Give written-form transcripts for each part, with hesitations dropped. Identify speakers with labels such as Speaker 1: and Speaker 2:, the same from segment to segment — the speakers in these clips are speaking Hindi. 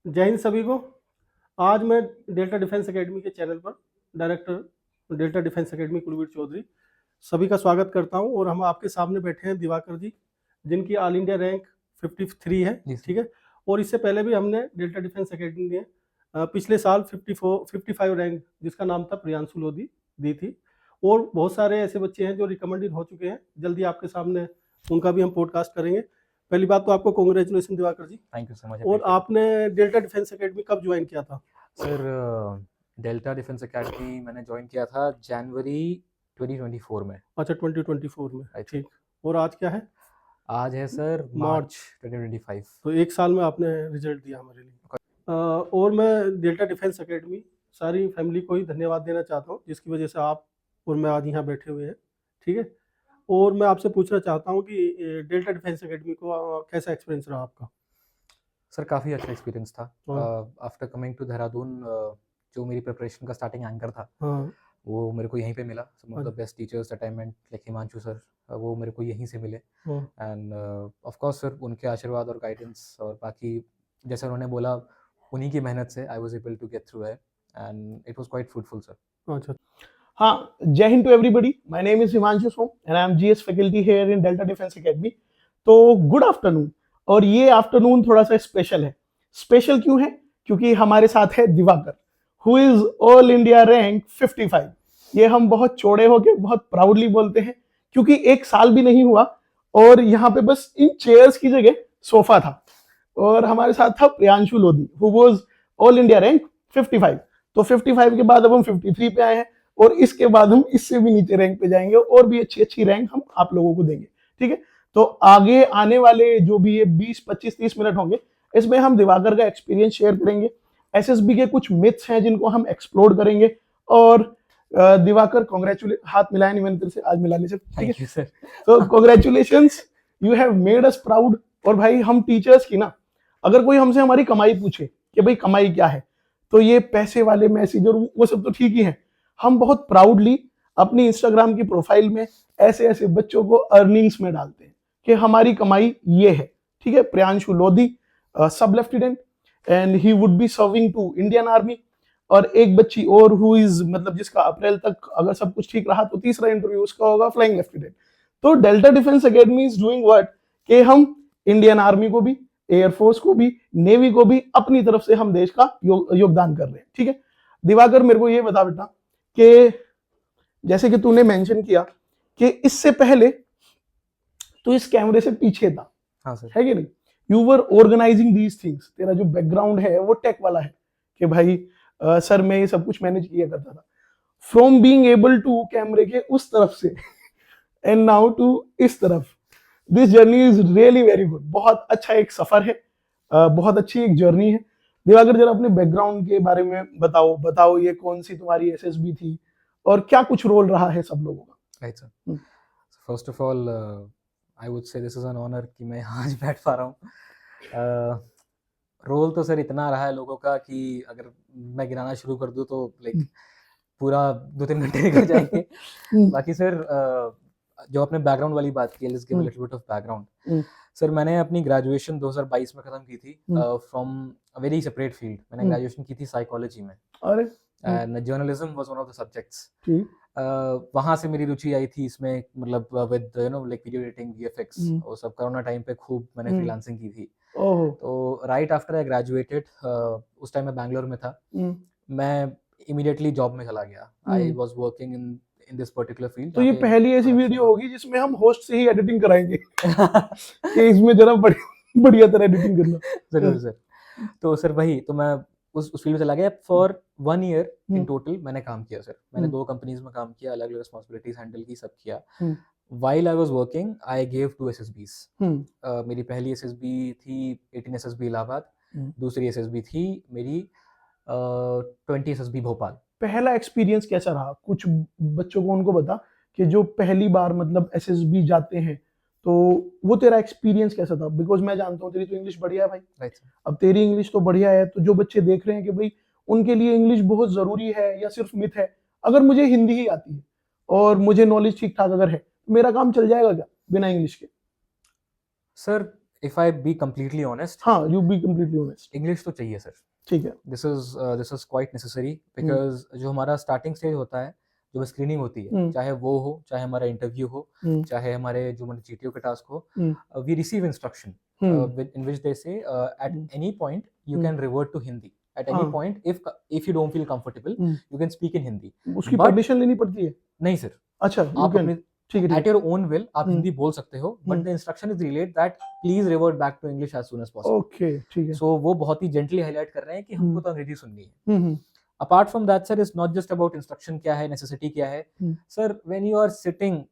Speaker 1: जय हिंद सभी को। आज मैं डेल्टा डिफेंस एकेडमी के चैनल पर director Delta Defence Academy Kulveer Chaudhary सभी का स्वागत करता हूं। और हम आपके सामने बैठे हैं दिवाकर जी, जिनकी ऑल इंडिया रैंक 53 है। ठीक है। और इससे पहले भी हमने डेल्टा डिफेंस एकेडमी में पिछले साल 55 रैंक, जिसका नाम था प्रियांशु लोधी, दी थी। और बहुत सारे ऐसे बच्चे हैं जो रिकमेंडेड हो चुके हैं। जल्दी आपके सामने उनका भी हम पॉडकास्ट करेंगे। पहली बात तो आपको congratulation Divakar ji.
Speaker 2: Thank you so much.
Speaker 1: और आपने डेल्टा डिफेंस एकेडमी कब ज्वाइन किया था?
Speaker 2: सर डेल्टा डिफेंस एकेडमी मैंने ज्वाइन किया था जनवरी 2024 में।
Speaker 1: अच्छा, 2024 में।
Speaker 2: Right.
Speaker 1: ठीक। और आज क्या है?
Speaker 2: आज है सर मार्च 2025।
Speaker 1: तो एक साल में आपने रिजल्ट दिया हमारे लिए। और मैं डेल्टा डिफेंस एकेडमी सारी फैमिली को ही धन्यवाद देना चाहता हूँ, जिसकी वजह से आप और मैं आज यहाँ बैठे हुए हैं। ठीक है। और मैं आपसे पूछना चाहता हूँ कि डेल्टा डिफेंस एकेडमी को कैसा एक्सपीरियंस रहा आपका?
Speaker 2: सर काफ़ी अच्छा एक्सपीरियंस था। आफ्टर कमिंग टू देहरादून, जो मेरी प्रिपरेशन का स्टार्टिंग एंकर था, वो मेरे को यहीं पे मिला। Some of the best teachers that I met, like Himanshu sir, वो मेरे को यहीं से मिले। एंड ऑफ कोर्स सर, उनके आशीर्वाद और गाइडेंस और बाकी जैसे उन्होंने बोला, उन्हीं की मेहनत से I was able to get through it and it was quite fruitful sir.
Speaker 1: अच्छा।
Speaker 3: हाँ, जय Hind to everybody. My name is Himanshu Som and I am GS faculty here in Delta Defence Academy. तो गुड आफ्टरनून। और ये आफ्टरनून थोड़ा सा स्पेशल है। स्पेशल क्यों है? क्योंकि हमारे साथ है Diwakar, who is all India rank 55। ये हम बहुत चौड़े होके बहुत प्राउडली बोलते हैं, क्योंकि एक साल भी नहीं हुआ और यहाँ पे बस इन चेयर्स की जगह सोफा था। और हमारे साथ था Priyanshu Lodhi, who was all India rank 55। तो 55 के बाद अब हम 53 पे आए हैं और इसके बाद हम इससे भी नीचे रैंक पे जाएंगे और भी अच्छी अच्छी रैंक हम आप लोगों को देंगे। ठीक है। तो आगे आने वाले जो भी ये 20, 25, 30 मिनट होंगे, इसमें हम दिवाकर का एक्सपीरियंस शेयर करेंगे। एसएसबी के कुछ मिथ्स हैं जिनको हम एक्सप्लोर करेंगे। और दिवाकर, कॉन्ग्रेचुलेट, हाथ मिलाया नहीं मैंने तेरे से, आज मिला ले। ठीक है सर। तो congratulations, you have made us proud. और भाई हम टीचर्स की ना, अगर कोई हमसे हमारी कमाई पूछे कि भाई कमाई क्या है, तो ये पैसे वाले मैसेज और वो सब तो ठीक ही है। हम बहुत प्राउडली अपनी इंस्टाग्राम की प्रोफाइल में ऐसे ऐसे बच्चों को अर्निंग्स में डालते हैं कि हमारी कमाई ये है। ठीक है। Priyanshu Lodhi, sub lieutenant, and he would be serving to Indian army. और एक बच्ची और हु इज, मतलब जिसका अप्रैल तक अगर सब कुछ ठीक रहा तो तीसरा इंटरव्यू उसका होगा फ्लाइंग लेफ्टिनेंट। तो delta Defence Academy is doing what, कि हम इंडियन आर्मी को भी, एयरफोर्स को भी, नेवी को भी अपनी तरफ से हम देश का योगदान कर रहे हैं। ठीक है। दिवाकर, मेरे को ये बता बेटा कि जैसे कि तूने मेंशन किया कि इससे पहले तू इस कैमरे से पीछे था।
Speaker 2: हाँ सर।
Speaker 3: है कि नहीं? You were organising these things. तेरा जो बैकग्राउंड है वो टेक वाला है कि भाई सर मैं ये सब कुछ मैनेज किया करता था। फ्रॉम बीइंग एबल टू कैमरे के उस तरफ से एंड नाउ टू इस तरफ, this journey is really very good. बहुत अच्छा एक सफर है, बहुत अच्छी एक जर्नी है। दिवाकर, जरा अपने बैकग्राउंड के बारे में बताओ ये कौन सी तुम्हारी एसएसबी थी और क्या कुछ रोल रहा है सब लोगों का?
Speaker 2: Right sir. First of all I would say this is an honour कि मैं आज बैठ पा रहा हूँ। रोल तो सर इतना रहा है लोगों का कि अगर मैं गिनाना शुरू कर दूँ तो लाइक पूरा 2-3 घंटे निकल जाएंगे। बाकी सर जो आपने बैकग्राउंड वाली बात की, let's give a little bit of background. Sir मैंने अपनी ग्रेजुएशन 2022 में खत्म की थी from a very separate field. मैंने ग्रेजुएशन की थी साइकोलॉजी में and journalism was one of the subjects. वहाँ से मेरी रुचि आई थी इसमें, मतलब with you know like video editing, VFX, वो सब कोरोना टाइम पे खूब मैंने फ्रीलांसिंग की थी। तो राइट आफ्टर आई ग्रेजुएटेड, उस टाइम मैं बैंगलोर में था, मैं इमीडिएटली जॉब में चला गया। I was working in this particular field.
Speaker 3: तो ये पहली ऐसी वीडियो होगी जिसमें हम होस्ट से ही एडिटिंग कराएंगे कि इसमें जरा बढ़िया तरह एडिटिंग करना।
Speaker 2: जरूर सर। तो सर वही, तो मैं उस फील्ड में चला गया। फॉर 1 ईयर इन टोटल मैंने काम किया सर। मैंने 2 कंपनीज में काम किया, अलग अलग रिस्पॉन्सिबिलिटीज हैंडल की, सब किया। While I was working, I gave 2 SSBs. मेरी पहली SSB थी 18 SSB इलाहाबाद, दूसरी SSB थी मेरी 20 SSB भोपाल।
Speaker 3: पहला एक्सपीरियंस कैसा रहा? कुछ बच्चों को उनको बता कि जो पहली बार मतलब SSB जाते हैं, तो वो तेरा एक्सपीरियंस कैसा था? बिकॉज मैं जानता हूँ तेरी तो इंग्लिश बढ़िया है भाई।
Speaker 2: राइट।
Speaker 3: अब तेरी इंग्लिश तो बढ़िया है, तो जो बच्चे देख रहे हैं कि भाई उनके लिए इंग्लिश बहुत जरूरी है या सिर्फ मिथ है? अगर मुझे हिंदी ही आती है और मुझे नॉलेज ठीक ठाक अगर है, मेरा काम चल जाएगा क्या बिना इंग्लिश के?
Speaker 2: Sir if I be completely honest,
Speaker 3: हाँ, you be completely honest.
Speaker 2: English तो चाहिए सर।
Speaker 3: ठीक है।
Speaker 2: This is quite necessary, because जो हमारा स्टार्टिंग स्टेज होता है, जो स्क्रीनिंग होती है,
Speaker 3: हम्म।
Speaker 2: चाहे वो हो, चाहे हमारा इंटरव्यू हो,
Speaker 3: हम्म।
Speaker 2: चाहे हमारे जो हमारे जीटीओ के टास्क हो,
Speaker 3: hmm.
Speaker 2: We receive instruction
Speaker 3: hmm.
Speaker 2: in which they say at any point you
Speaker 3: Hmm.
Speaker 2: can revert to Hindi. At any
Speaker 3: हाँ।
Speaker 2: point, if you don't feel comfortable,
Speaker 3: Hmm.
Speaker 2: you can speak in Hindi.
Speaker 3: उसकी
Speaker 2: But
Speaker 3: परमिशन लेनी पड़ती है?
Speaker 2: नहीं सर,
Speaker 3: अच्छा, यू
Speaker 2: आप
Speaker 3: कैन।
Speaker 2: अपने
Speaker 3: ठीक है,
Speaker 2: at your own will आप
Speaker 3: Hmm.
Speaker 2: हिंदी बोल सकते हो, but
Speaker 3: Hmm.
Speaker 2: the instruction is relayed that please revert back to English as soon as possible.
Speaker 3: Okay, ठीक है।
Speaker 2: So वो बहुत ही gently highlight कर रहे हैं कि हमको
Speaker 3: Hmm.
Speaker 2: तो अंग्रेजी सुननी है।
Speaker 3: हम्म।
Speaker 2: Apart from that, sir, it's not just about instruction क्या है, necessity क्या है.
Speaker 3: Hmm.
Speaker 2: Sir, when you are sitting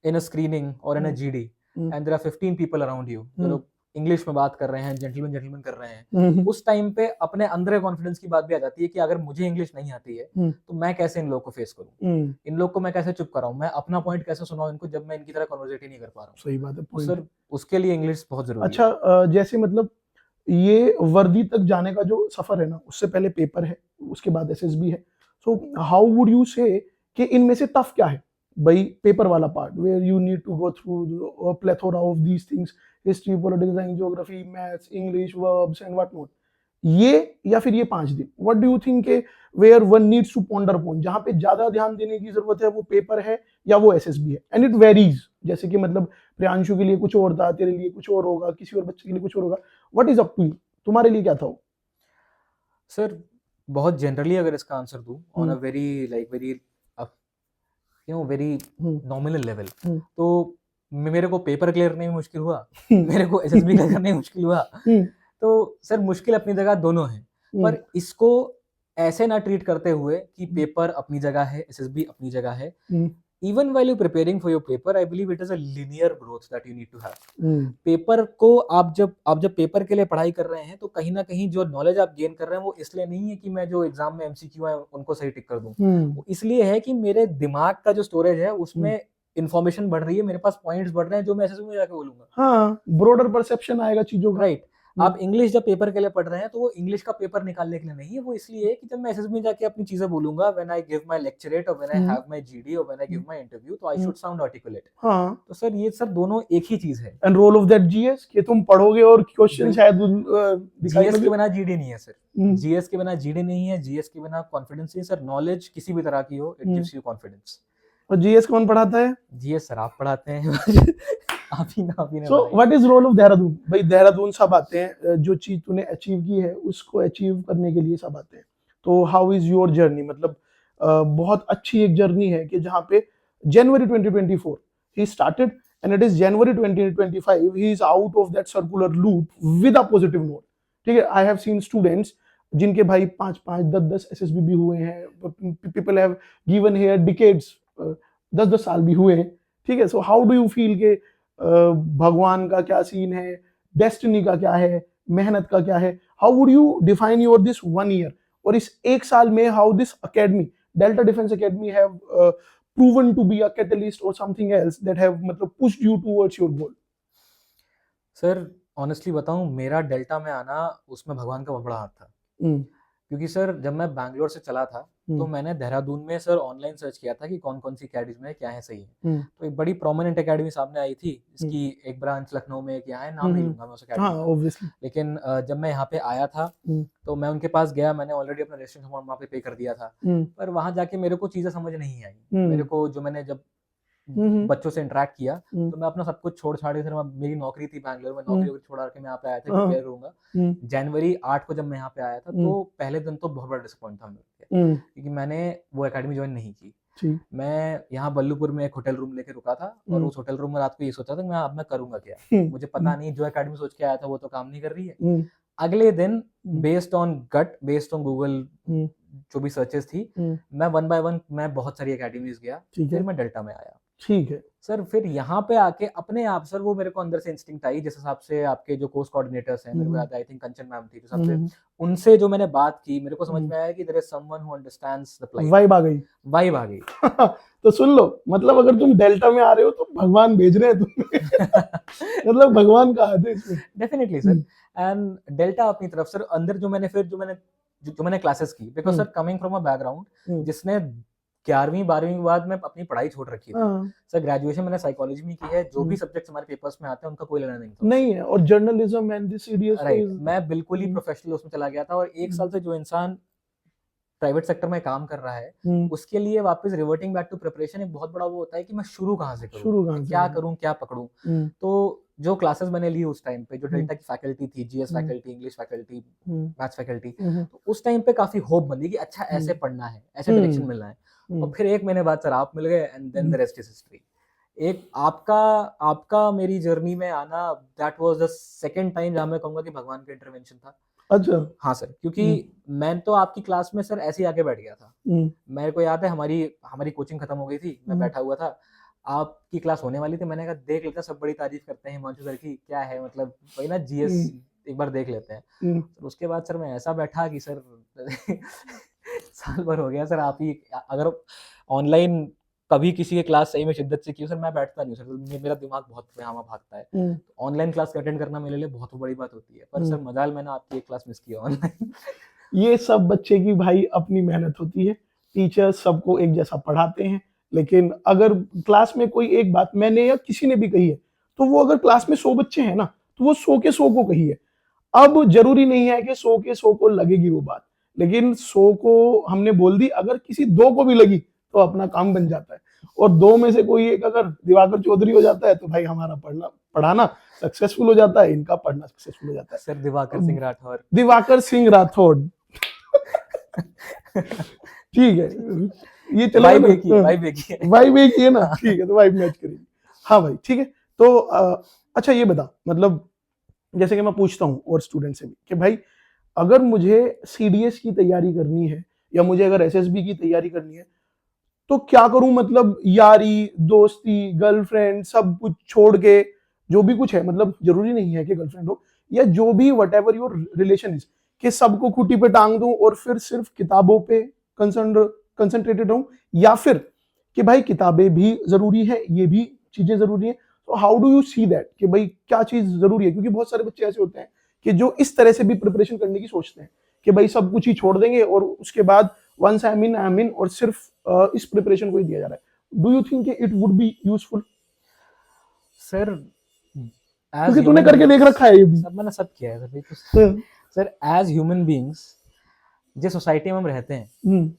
Speaker 2: in a screening or in a
Speaker 3: Hmm.
Speaker 2: GD
Speaker 3: Hmm.
Speaker 2: and there are 15 people around you, जो
Speaker 3: Hmm.
Speaker 2: लोग इंग्लिश में बात कर रहे हैं, जेंटलमैन कर रहे हैं,
Speaker 3: हम्म।
Speaker 2: उस टाइम पे अपने अंदर कॉन्फिडेंस की बात भी आ जाती है कि अगर मुझे इंग्लिश नहीं आती है
Speaker 3: हम्म।
Speaker 2: तो मैं कैसे इन लोगों को फेस करूं,
Speaker 3: हम्म।
Speaker 2: इन लोग को मैं कैसे चुप कराऊं, मैं अपना पॉइंट कैसे सुनाऊं इनको जब मैं इनकी तरह कन्वर्सेट ही नहीं कर पा रहा हूं।
Speaker 3: सही बात है,
Speaker 2: तो
Speaker 3: point
Speaker 2: सर उसके लिए इंग्लिश बहुत जरूरी
Speaker 3: अच्छा,
Speaker 2: है।
Speaker 3: जैसे मतलब ये वर्दी तक जाने का जो सफर है ना, उससे पहले पेपर है, उसके बाद एसएसबी है। सो हाउ वुड यू से कि इनमें से टफ क्या है? भाई पेपर वाला part where you need to go through plethora of these things, history, political science, geography, maths, English, verbs and what not, ये या फिर ये 5 दिन, व्हाट डू यू थिंक के where one needs to ponder upon, जहां पे ज्यादा ध्यान देने की जरूरत है, वो पेपर है या वो एसएसबी है? एंड इट वेरीज, जैसे कि मतलब प्रियांशु के लिए कुछ और था, तेरे लिए कुछ और होगा, किसी और बच्चे के लिए कुछ और होगा। What is up to you, तुम्हारे लिए क्या था वो?
Speaker 2: सर बहुत जनरली अगर इसका आंसर दूं on a
Speaker 3: hmm.
Speaker 2: Very like very very
Speaker 3: hmm.
Speaker 2: Nominal level,
Speaker 3: hmm.
Speaker 2: तो मेरे को पेपर क्लियर करने में मुश्किल हुआ, मेरे को एसएसबी क्लियर करने में मुश्किल हुआ।
Speaker 3: हम्म।
Speaker 2: तो सर मुश्किल अपनी जगह दोनों है, पर इसको ऐसे ना ट्रीट करते हुए कि पेपर अपनी जगह है, एसएसबी अपनी जगह है।
Speaker 3: हम्म।
Speaker 2: Even while you're preparing for your paper, I believe it is a linear growth that you need to have.
Speaker 3: Hmm.
Speaker 2: Paper को आप जब पेपर के लिए पढ़ाई कर रहे हैं तो कहीं ना कहीं जो नॉलेज आप गेन कर रहे हैं वो इसलिए नहीं है कि मैं जो एग्जाम में एमसीक्यू है उनको सही टिक कर दूं,
Speaker 3: हम्म।
Speaker 2: वो इसलिए है कि मेरे दिमाग का जो स्टोरेज है उसमें इंफॉर्मेशन बढ़ रही है, मेरे पास पॉइंट्स बढ़ रहे हैं जो मैं एसएसबी में जाके बोलूंगा।
Speaker 3: हाँ, ब्रॉडर परसेप्शन आएगा चीजों का।
Speaker 2: राइट। आप इंग्लिश जब पेपर के लिए पढ़ रहे हैं तो वो इंग्लिश का पेपर निकालने के लिए नहीं है, वो इसलिए है कि जब मैं एसएसबी में जाके अपनी चीजें बोलूंगा, when I give my lecturette और when I have my GD और when I give my interview, तो आई शुड साउंड आर्टिकुलेट।
Speaker 3: हाँ,
Speaker 2: तो सर ये सब दोनों एक ही चीज है।
Speaker 3: And role of that GS कि तुम पढ़ोगे और क्वेश्चन शायद दिखाई
Speaker 2: जीएस के
Speaker 3: दोगे।
Speaker 2: बिना जीडी नहीं है सर, जीएस के बिना जीडी नहीं है, जीएस के बिना कॉन्फिडेंस नहीं सर। नॉलेज किसी भी तरह की हो, इट गिव्स यू कॉन्फिडेंस।
Speaker 3: और जीएस कौन पढ़ाता है?
Speaker 2: जीएस सर आप पढ़ाते हैं। आप ही ने
Speaker 3: so what is role of Dehradun? भाई देहरादून सब आते हैं, जो चीज तूने अचीव की है उसको अचीव करने के लिए सब आते हैं। तो हाउ इज योर जर्नी? मतलब बहुत अच्छी एक जर्नी है कि जहाँ पे जनवरी 2024 he started and it is January 2025 he is out of that circular loop with a positive note. ठीक है, आई हैव सीन स्टूडेंट्स जिनके भाई 5-5, 10-10 एसएसबी भी हुए हैं, people have given here decades, 10-10 साल भी हुए हैं। ठीक है, so how do you feel के भगवान का क्या सीन है, डेस्टिनी का क्या है, मेहनत का क्या है? How would you define your this 1 year और इस एक साल में how this academy, delta defence academy have proven to be a catalyst or something else that have मतलब pushed you towards your goal?
Speaker 2: Sir honestly बताऊं, मेरा डेल्टा में आना उसमें भगवान का बहुत बड़ा हाथ था। क्योंकि सर जब मैं बैंगलोर से चला था तो मैंने देहरादून में सर ऑनलाइन सर्च किया था कि कौन कौन सी अकेडमी में क्या है सही है। तो एक बड़ी प्रोमिनेंट अकेडमी सामने आई थी, इसकी एक ब्रांच लखनऊ में, क्या है नाम नहीं लूंगा मैं उस अकेडमी
Speaker 3: हाँ,
Speaker 2: का।
Speaker 3: obviously.
Speaker 2: लेकिन जब मैं यहाँ पे आया था तो मैं उनके पास गया, मैंने ऑलरेडी अपना रजिस्ट्रेशन फॉर्म वहाँ पे कर दिया था, पर वहाँ जाके मेरे को चीजें समझ नहीं आई। मेरे को जो मैंने जब बच्चों से इंटरेक्ट किया तो मैं अपना सब कुछ छोड़ छाड़ के, मेरी नौकरी थी बैंगलोर में, नौकरी छोड़ के मैं यहाँ पे आया था, प्रिपेयर रहूंगा। जनवरी 8 को जब मैं यहाँ पे आया था तो पहले दिन तो बहुत बड़ा डिसअपॉइंट था मेरे लिए, क्योंकि मैंने वो एकेडमी ज्वाइन नहीं की। मैं यहाँ बल्लूपुर में एक होटल रूम लेके रुका था और उस होटल रूम में रात को ये सोचा था कि मैं करूंगा क्या, मुझे पता नहीं, जो एकेडमी सोच के आया था वो तो काम नहीं कर रही है। अगले दिन based on gut, based on Google जो भी सर्चेस थी, मैं 1 बाय 1 मैं बहुत सारी एकेडमीज गया, फिर मैं डेल्टा में आया।
Speaker 3: ठीक है
Speaker 2: सर, फिर यहाँ पे आके अपने आप सर वो मेरे को अंदर से इंस्टिंक्ट आई, जिस हिसाब से आपके जो कोर्स कोऑर्डिनेटर्स हैं, मेरे को याद है आई थिंक कंचन मैम थी, जो सबसे उनसे जो मैंने बात की, मेरे को समझ में आया कि there is someone who understands the plight.
Speaker 3: Vibe आ गई। तो सुन लो, मतलब अगर तुम डेल्टा में आ रहे हो तो भगवान भेज रहे हैं तुम्हें। मतलब भगवान का हाथ है इसमें।
Speaker 2: डेफिनेटली सर, एंड डेल्टा अपनी तरफ सर अंदर जो मैंने क्लासेस की, because sir coming from a background जिसने 11वीं 12वीं के बाद मैं अपनी पढ़ाई छोड़ रखी थी
Speaker 3: हाँ,
Speaker 2: सर। ग्रेजुएशन मैंने साइकोलॉजी में की है, जो भी सब्जेक्ट्स हमारे पेपर्स में आते हैं उनका कोई लेना नहीं था
Speaker 3: नहीं है, और journalism and this CDS
Speaker 2: right. मैं बिल्कुल ही
Speaker 3: हम्म।
Speaker 2: प्रोफेशनल उसमें चला गया था, और एक साल से जो इंसान प्राइवेट सेक्टर में काम कर रहा है
Speaker 3: हम्म,
Speaker 2: उसके लिए वापस रिवर्टिंग बैक टू प्रिपरेशन एक बहुत बड़ा वो होता है कि मैं शुरू कहाँ से करूँ,
Speaker 3: शुरू कहाँ से
Speaker 2: क्या
Speaker 3: करूँ?
Speaker 2: करूँ, क्या पकड़ूं।
Speaker 3: हम्म,
Speaker 2: तो जो क्लासेस मैंने ली उस टाइम पे, जो
Speaker 3: हम्म,
Speaker 2: डेल्टा की फैकल्टी थी, जीएस
Speaker 3: हम्म,
Speaker 2: फैकल्टी, इंग्लिश फैकल्टी,
Speaker 3: हम्म,
Speaker 2: मैथ्स फैकल्टी,
Speaker 3: हम्म,
Speaker 2: तो उस टाइम पे काफी होप बनी कि अच्छा ऐसे
Speaker 3: हम्म,
Speaker 2: पढ़ना है, ऐसे डायरेक्शन
Speaker 3: हम्म,
Speaker 2: मिलना है। और
Speaker 3: हम्म,
Speaker 2: फिर एक महीने बाद सर आप मिल गए, and then the
Speaker 3: hmm,
Speaker 2: rest is history. एक आपका आपका मेरी जर्नी में आना, that was the second time जहां मैं कहूंगा कि भगवान का इंटरवेंशन था।
Speaker 3: अच्छा,
Speaker 2: हाँ सर, क्योंकि
Speaker 3: हम्म,
Speaker 2: मैं तो आपकी क्लास में सर ऐसे ही आके बैठ गया था।
Speaker 3: हम्म,
Speaker 2: मेरे को याद है हमारी हमारी कोचिंग खत्म हो गई थी, मैं
Speaker 3: हम्म,
Speaker 2: बैठा हुआ था, आपकी क्लास होने वाली थी, मैंने कहा देख लेते हैं, सब बड़ी तारीफ करते हैं हिमांशु सर की, क्या है मतलब वही ना जीएस,
Speaker 3: हम्म,
Speaker 2: एक बार देख लेते हैं।
Speaker 3: हम्म,
Speaker 2: तो उसके बाद सर मैं ऐसा बैठा कि सर साल भर हो गया सर, आप ही अगर ऑनलाइन कभी किसी की क्लास सही में शिद्दत से की हो सर, मैं बैठता नहीं हूँ सर, मेरा दिमाग बहुत यहाँ भागता है।
Speaker 3: हम्म,
Speaker 2: ऑनलाइन क्लास अटेंड करना मेरे लिए बहुत बड़ी बात होती है, पर सर मजाल मैंने आपकी एक क्लास मिस किया ऑनलाइन।
Speaker 3: ये सब बच्चे की भाई अपनी मेहनत होती है। टीचर सबको एक जैसा पढ़ाते हैं, लेकिन अगर क्लास में कोई एक बात मैंने या किसी ने भी कही है, तो वो अगर क्लास में 100 बच्चे हैं ना, तो वो 100 के 100 को कही है। अब जरूरी नहीं है कि 100 के 100 को लगेगी वो बात, लेकिन 100 को हमने बोल दी, अगर किसी 2 को भी लगी तो अपना काम बन जाता है। और 2 में से कोई एक अगर दिवाकर चौधरी हो जाता है तो भाई हमारा पढ़ाना सक्सेसफुल हो जाता है, इनका पढ़ना सक्सेसफुल हो जाता है।
Speaker 2: सर दिवाकर सिंह राठौर।
Speaker 3: दिवाकर सिंह राठौड़, ठीक है, ये चलेगा
Speaker 2: वाइब
Speaker 3: ना?
Speaker 2: एक ही है, वाइब एक ही है।
Speaker 3: वाइब एक ही है ना,
Speaker 2: हाँ।
Speaker 3: ठीक है, तो वाइब मैच करेगी। हाँ भाई ठीक है। तो अच्छा ये बता, मतलब जैसे कि मैं पूछता हूँ और स्टूडेंट से भी कि भाई अगर मुझे सीडीएस की तैयारी करनी है या मुझे अगर एसएसबी की तैयारी करनी है, तो क्या करूं? मतलब यारी दोस्ती गर्लफ्रेंड सब कुछ छोड़ के, जो भी कुछ है, मतलब जरूरी नहीं है कि गर्लफ्रेंड हो, या जो भी what ever your relation is, कि सबको खूंटी पे टांग दूं और फिर सिर्फ किताबों पे कंसंट्रेटेड रहूं, या फिर कि भाई किताबें भी जरूरी है, ये भी चीजें जरूरी है। तो how do you see that कि भाई क्या चीज जरूरी है? क्योंकि बहुत सारे बच्चे ऐसे होते हैं कि जो इस तरह से भी प्रिपरेशन करने की सोचते हैं कि भाई सब कुछ ही छोड़ देंगे और उसके बाद वंस आई मीन और सिर्फ इस प्रिपरेशन को ही दिया जा रहा है। Do you think it would be useful?
Speaker 2: Sir as
Speaker 3: क्योंकि तूने करके देख रखा है ये भी।
Speaker 2: सब मैंने सब किया है सर, तो
Speaker 3: हम्म,
Speaker 2: सर एज ह्यूमन बीइंग्स जिस सोसाइटी में हम रहते हैं
Speaker 3: हम्म,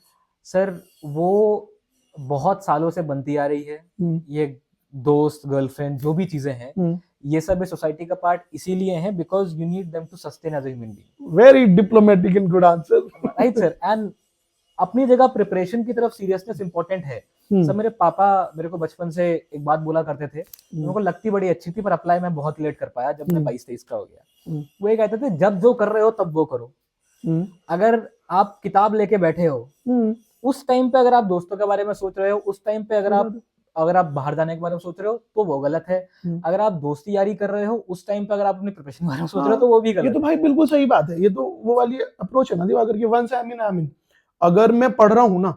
Speaker 2: सर, वो बहुत सालों से बनती आ रही है।
Speaker 3: हम्म,
Speaker 2: ये दोस्त गर्लफ्रेंड जो भी चीजें हैं,
Speaker 3: हम्म।
Speaker 2: ये सब इस सोसाइटी का पार्ट इसीलिए है because you need them to sustain as a human being.
Speaker 3: Very diplomatic and good answer.
Speaker 2: Right sir, and अपनी जगह प्रिपरेशन की तरफ सीरियसनेस इंपॉर्टेंट है। सर मेरे पापा मेरे को बचपन से एक बात बोला करते थे, मेरे को लगती बड़ी अच्छी थी, पर अप्लाई मैं बहुत लेट कर पाया जब मैं 22-23 का हो गया। वो ये कहते थे जब जो कर रहे हो तब वो करो। अगर आप किताब लेके बैठे हो उस टाइम पे, अगर आप दोस्तों के बारे में सोच रहे हो उस टाइम पे, अगर आप बाहर जाने के बारे में सोच रहे हो तो वो गलत है। अगर आप दोस्ती यारी कर रहे हो उस टाइम पे, अगर आप अपनी प्रोफेशन के बारे में सोच रहे हो तो वो भी गलत
Speaker 3: ये तो भाई बिल्कुल सही बात है। ये तो वो वाली अप्रोच है ना दिवाकर की, वंस आई मीन अगर मैं पढ़ रहा हूँ ना,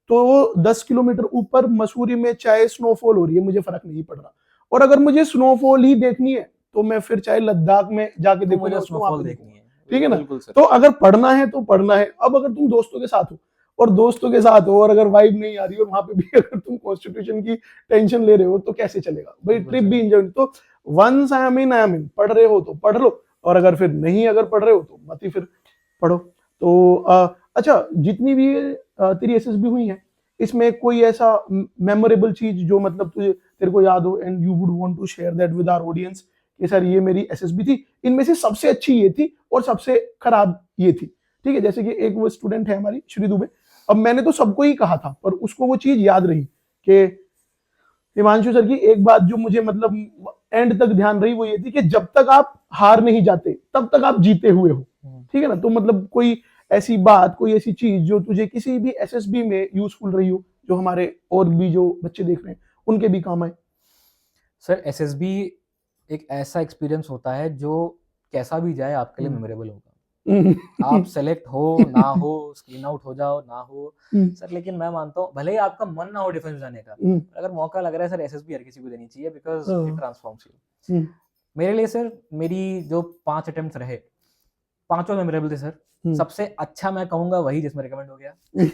Speaker 3: तो 10 किलोमीटर ऊपर मसूरी में चाहे स्नोफॉल हो रही है, मुझे फर्क नहीं पड़ रहा। और अगर मुझे स्नोफॉल ही देखनी है तो मैं फिर चाहे लद्दाख में जाके
Speaker 2: तो
Speaker 3: देखूंगा,
Speaker 2: मुझे
Speaker 3: उसको वहां
Speaker 2: स्नोफॉल
Speaker 3: पे
Speaker 2: देखनी
Speaker 3: देखूंगा,
Speaker 2: है।
Speaker 3: ठीक है ना?
Speaker 2: बिल्कुल सर।
Speaker 3: तो अगर पढ़ना है तो पढ़ना है। अब अगर तुम दोस्तों के साथ हो और दोस्तों के साथ हो और अगर वाइब नहीं आ रही और वहां पे भी अगर तुम कॉन्स्टिट्यूशन की टेंशन ले रहे हो तो कैसे चलेगा भाई?
Speaker 2: बिल्कुल
Speaker 3: ट्रिप
Speaker 2: सर।
Speaker 3: भी इंजॉय। तो वंस आई मीन पढ़ रहे हो तो पढ़ लो, और अगर फिर नहीं अगर पढ़ रहे हो तो मत ही फिर पढ़ो। तो अच्छा, जितनी भी तेरी एसएसबी हुई है, इसमें कोई ऐसा मेमोरेबल चीज जो मतलब तुझे तेरे को याद हो and you would want to share that with our audience कि सर ये मेरी एसएसबी थी, इनमें से सबसे अच्छी ये थी और सबसे खराब ये थी? ठीक है, जैसे कि एक वो स्टूडेंट है हमारी श्री दुबे, अब मैंने तो सबको ही कहा था पर उसको वो चीज याद रही कि हिमांशु सर की एक बात जो मुझे मतलब एंड तक ध्यान रही, वो ये थी कि जब तक आप हार नहीं जाते तब तक आप जीते हुए हो। ठीक है ना? तो मतलब कोई ऐसी बात, कोई ऐसी चीज जो तुझे किसी भी एसएसबी में यूजफुल रही हो, जो हमारे और भी जो बच्चे देख रहे हैं उनके भी काम आए।
Speaker 2: सर एसएसबी एक ऐसा एक्सपीरियंस होता है जो कैसा भी जाए आपके लिए मेमोरेबल होगा। आप सेलेक्ट हो ना हो, स्क्रीन आउट हो जाओ ना हो सर, लेकिन मैं मानता हूँ भले ही आपका मन ना हो डिफेंस जाने का, अगर मौका लग रहा है सर, एसएसबी हर किसी को देनी चाहिए बिकॉज इट ट्रांसफॉर्म्स यू। मेरे लिए सर मेरी जो 5 अटेम्प्ट्स रहे पांचों मेमोरेबल थे सर।
Speaker 3: हम्म।
Speaker 2: सबसे अच्छा मैं कहूंगा वही जिसमें रिकमेंड हो गया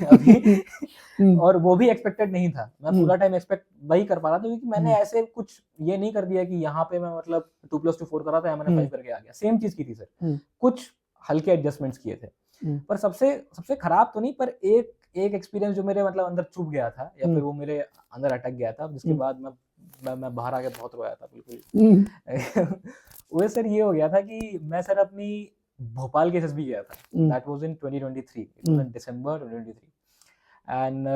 Speaker 2: अभी और वो भी एक्सपेक्टेड नहीं था। मैं पूरा टाइम एक्सपेक्ट वही कर पा रहा था क्योंकि मैंने ऐसे कुछ ये नहीं कर दिया कि यहाँ पे मैं मतलब 2+2 4 कर रहा था, मैंने 5 करके आ गया। सेम चीज की थी सर, कुछ हल्के एडजस्टमेंट्स किए थे। पर सबसे खराब तो नहीं, पर एक एक्सपीरियंस जो मेरे मतलब अंदर चुभ गया था या फिर वो मेरे अंदर अटक गया था, जिसके बाद मैं बाहर आके बहुत रोया था बिल्कुल। वो सर ये हो गया था कि मैं सर अपनी भोपाल के एसएसबी गया था। That was in 2023, it was in December 2023 and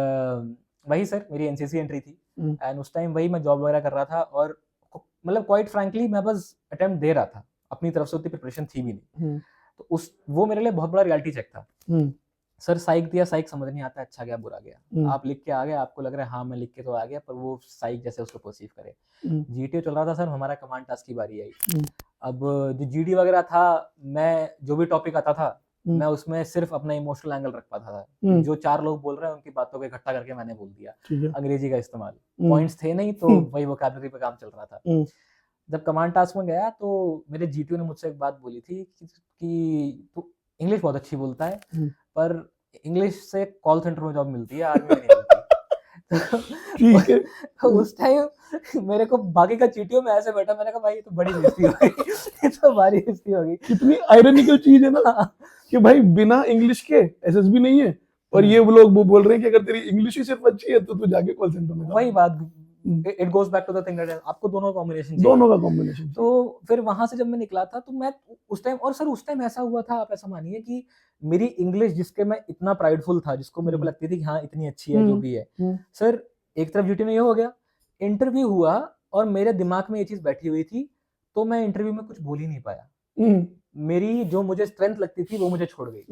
Speaker 2: वही सर मेरी एनसीसी एंट्री थी एंड उस टाइम वही मैं जॉब वगैरह कर रहा था और मतलब क्वाइट फ्रैंकली मैं बस अटेम्प्ट दे रहा था, अपनी तरफ से उतनी प्रिपरेशन थी भी नहीं। तो वो मेरे लिए बहुत बड़ा रियलिटी चेक था। सर साइक दिया, साइक समझ नहीं आता अच्छा गया बुरा गया। आप लिख के आ गए, आपको लग रहा है हाँ मैं लिख के तो आ गया, पर वो साइक जैसे उसको परसीव करे। जीटीओ चल रहा था सर, हमारा कमांड टास्क की बारी आई। अब जो जीडी वगैरह था, मैं जो भी टॉपिक आता था मैं उसमें सिर्फ अपना इमोशनल एंगल रख पाता था। जो 4 लोग बोल रहे हैं उनकी बातों को इकट्ठा करके मैंने बोल दिया, अंग्रेजी का इस्तेमाल, पॉइंट्स थे नहीं तो वही वोकैबुलरी पे काम चल रहा था। जब कमांड टास्क में गया तो मेरे जीटीओ ने मुझसे एक बात बोली थी कि तू इंग्लिश बहुत अच्छी बोलता है, पर इंग्लिश से कॉल सेंटर में जॉब मिलती है, आर्मी में नहीं मिलती। तो उस टाइम मेरे को बाकी का चीटियों में ऐसे बैठा, मैंने कहा भाई ये तो बड़ी बेइज्जती हो गई, ये तो भारी बेइज्जती हो गई।
Speaker 3: कितनी आयरनिकल चीज है ना कि भाई बिना इंग्लिश के एसएसबी नहीं है और ये लोग वो बोल रहे हैं कि अगर तेरी इंग्लिश ही सिर्फ अच्छी है तो तू जाके कॉल सेंटर में।
Speaker 2: वही बात, it goes back to the thing that आपको दोनों कॉम्बिनेशन चाहिए।
Speaker 3: दोनों का कॉम्बिनेशन।
Speaker 2: तो फिर वहां से जब मैं निकला था तो मैं उस टाइम, और सर उस टाइम ऐसा हुआ था, आप ऐसा मानिए कि मेरी इंग्लिश जिसके मैं इतना प्राइडफुल था, जिसको मेरे को लगती थी कि हाँ इतनी अच्छी है जो भी है, सर एक तरफ जीटी में ये हो गया, इंटरव्यू हुआ और मेरे दिमाग में ये चीज बैठी हुई थी, तो मैं इंटरव्यू में कुछ बोल ही नहीं पाया। मेरी जो मुझे स्ट्रेंथ लगती थी वो मुझे छोड़ गई,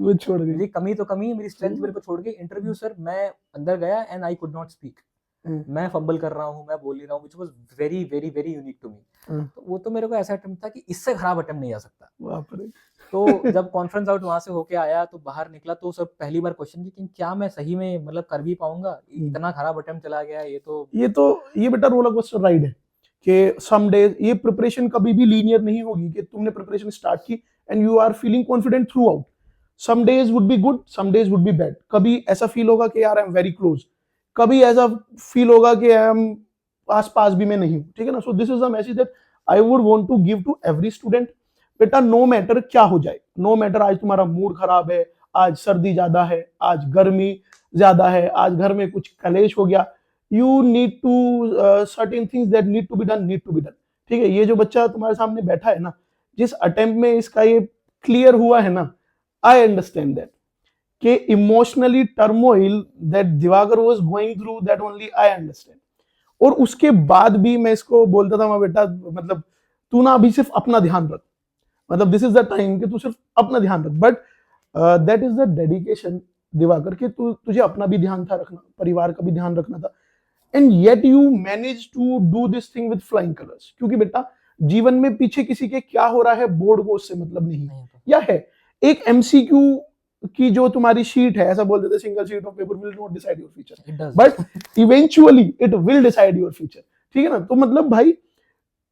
Speaker 2: मेरी कमी तो कमी, मेरी स्ट्रेंथ मेरे को छोड़ गई। इंटरव्यू सर मैं अंदर गया and I could not speak, मैं फंबल कर रहा हूँ, मैं बोल नहीं रहा हूँ, which was very very very unique to me. तो वो तो मेरे को ऐसा अटेम्प्ट था कि इससे खराब अटेम्प्ट नहीं आ सकता।
Speaker 3: बाप रे।
Speaker 2: तो जब कॉन्फ्रेंस आउट वहां से होके आया तो बाहर निकला तो सर पहली बार क्वेश्चन की कि क्या मैं सही में मतलब कर भी पाऊंगा, इतना खराब अटेम्प्ट चला गया। ये
Speaker 3: बेटा रोलर कोस्टर राइड है कि सम डेज ये प्रिपरेशन कभी भी लीनियर नहीं होगी कि तुमने प्रिपरेशन स्टार्ट की and you are feeling confident throughout. Some days would be good, some days would be bad. कभी ऐसा फील होगा कि यार आई एम वेरी क्लोज, कभी ऐसा फील होगा कि आई एम आस-पास भी मैं नहीं हूं, ठीक है ना। So this is the message that I would want to give to every student. बेटा नो मैटर क्या हो जाए, नो मैटर आज तुम्हारा मूड खराब है, आज सर्दी ज्यादा है, आज गर्मी ज्यादा है, आज घर में कुछ कलेश हो गया, you need to certain things that need to be done, ठीक है। ये जो बच्चा तुम्हारे सामने बैठा है ना, जिस अटेम्प्ट में इसका ये क्लियर हुआ है ना, आई अंडरस्टैंड दैट कि emotionally turmoil that Diwakar was going through, that only I understand. और उसके बाद भी मैं इसको बोलता था, मैं बेटा मतलब तू ना अभी सिर्फ अपना ध्यान रख, मतलब दिस इज द टाइम कि तू सिर्फ अपना ध्यान रख। But that is the dedication Diwakar के तुझे अपना भी ध्यान था रखना, परिवार का भी ध्यान रखना था, and yet you manage to do this thing with flying colours. क्योंकि बेटा जीवन में पीछे किसी के क्या हो रहा है बोर्ड को उससे मतलब नहीं, या है एक एमसीक्यू की जो तुम्हारी शीट है, ऐसा बोल देते single sheet of paper will not decide your future, but eventually it will decide your future, ठीक है ना। तो मतलब भाई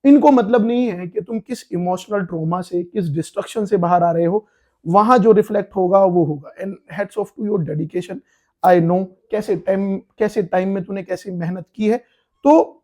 Speaker 3: इनको मतलब नहीं है कि तुम किस इमोशनल ट्रॉमा से, किस डिस्ट्रक्शन से बाहर आ रहे हो, वहां जो रिफ्लेक्ट होगा वो होगा। And hats off to your dedication. I know कैसे टाइम में तूने कैसे मेहनत की है। तो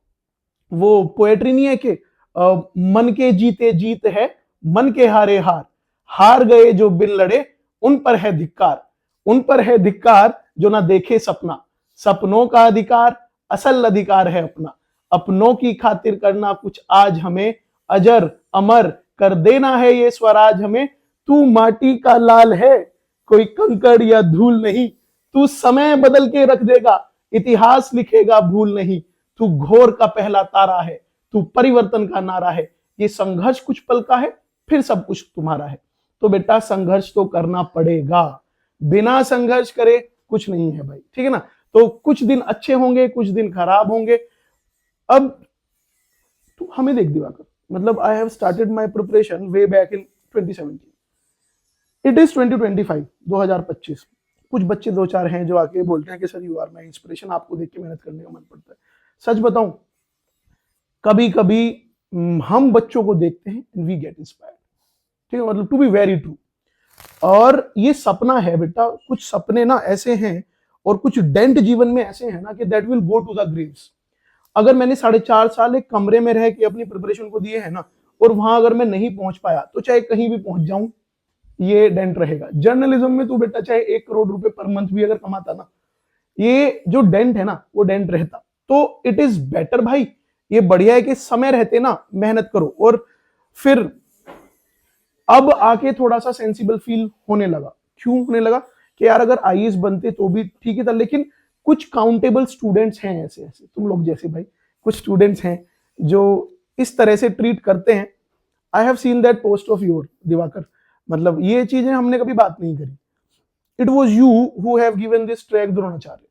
Speaker 3: वो पोएट्री नहीं है कि मन के जीते जीत है, मन के हारे हार, हार गए जो बिन लड़े उन पर है धिक्कार, उन पर है धिक्कार जो ना देखे सपना, सपनों का अधिकार असल अधिकार है अपना, अपनों की खातिर करना कुछ आज हमें, अजर अमर कर देना है ये स्वराज हमें। तू माटी का लाल है, कोई कंकड़ या धूल नहीं, तू समय बदल के रख देगा, इतिहास लिखेगा भूल नहीं, तू घोर का पहला तारा है, तू परिवर्तन का नारा है, ये संघर्ष कुछ पल का है फिर सब कुछ तुम्हारा है। तो बेटा संघर्ष तो करना पड़ेगा, बिना संघर्ष करे कुछ नहीं है भाई, ठीक है ना। तो कुछ दिन अच्छे होंगे, कुछ दिन खराब होंगे। अब तू हमें देख दिवाकर, मतलब I have started my preparation way back in 2017, it is 2025 2025। कुछ बच्चे 2-4 हैं जो आके बोलते हैं कि sir you are my inspiration, आपको देख के मेहनत करने का मन पड़ता है। सच बताऊं, कभी कभी हम बच्चों को देखते हैं एंड वी गेट इंस्पायर्ड, ठीक है, मतलब टू बी वेरी ट्रू। और ये सपना है बेटा, कुछ सपने ना ऐसे हैं और कुछ डेंट जीवन में ऐसे हैं ना कि that will go to the graves. अगर मैंने 4.5 साल एक कमरे में रह के अपनी प्रिपरेशन को दिए है ना, और वहां अगर मैं नहीं पहुंच पाया तो चाहे कहीं भी पहुंच जाऊं, ये डेंट रहेगा। जर्नलिज्म में तू बेटा चाहे 1 करोड़ रुपए पर मंथ भी अगर कमाता ना, ये जो डेंट है ना वो डेंट रहता। तो इट इज बेटर भाई, ये बढ़िया है कि समय रहते ना मेहनत करो। और फिर अब आके थोड़ा सा सेंसिबल फील होने लगा। क्यों होने लगा कि यार अगर आईएएस बनते तो भी ठीक ही था, लेकिन कुछ काउंटेबल स्टूडेंट्स हैं ऐसे ऐसे तुम लोग जैसे भाई, कुछ स्टूडेंट्स हैं जो इस तरह से ट्रीट करते हैं। आई have seen that post of your Diwakar, मतलब ये चीजें हमने कभी बात नहीं करी। It was you who have given this track Dronacharya,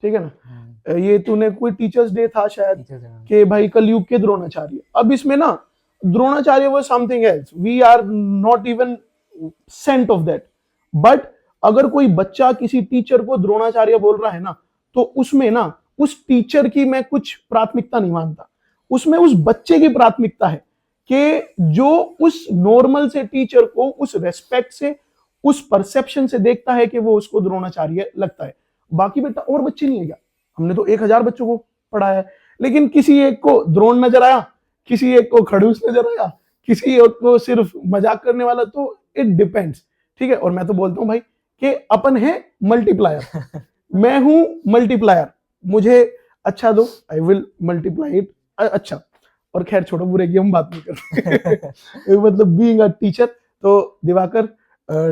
Speaker 3: ठीक है ना। ये तूने कोई टीचर्स डे था शायद कि भाई कलयुग के द्रोणाचार्य। अब इसमें ना Dronacharya was something else, we are not even scent of that, but अगर कोई बच्चा किसी टीचर को द्रोणाचार्य बोल रहा है ना, तो उसमें ना उस टीचर की मैं कुछ प्राथमिकता नहीं मानता, उसमें उस बच्चे की प्राथमिकता है कि जो उस नॉर्मल से टीचर को उस रेस्पेक्ट से, उस परसेप्शन से देखता है कि वो उसको द्रोणाचार्य लगता है। बाकी बेटा और बच्चे नहीं है क्या, हमने तो 1000 बच्चों को पढ़ाया है, लेकिन किसी एक को द्रोण नजर आया, किसी एक को खड़ूस नजर आया, किसी एक को सिर्फ मजाक करने वाला, तो इट डिपेंड्स, ठीक है। और मैं तो बोलता हूँ भाई कि अपन है मल्टीप्लायर, मैं हूं मल्टीप्लायर, मुझे अच्छा दो आई विल मल्टीप्लाई इट। अच्छा, और खैर छोड़ो, बुरे की हम बात नहीं करते मतलब बीइंग अ टीचर। तो Diwakar,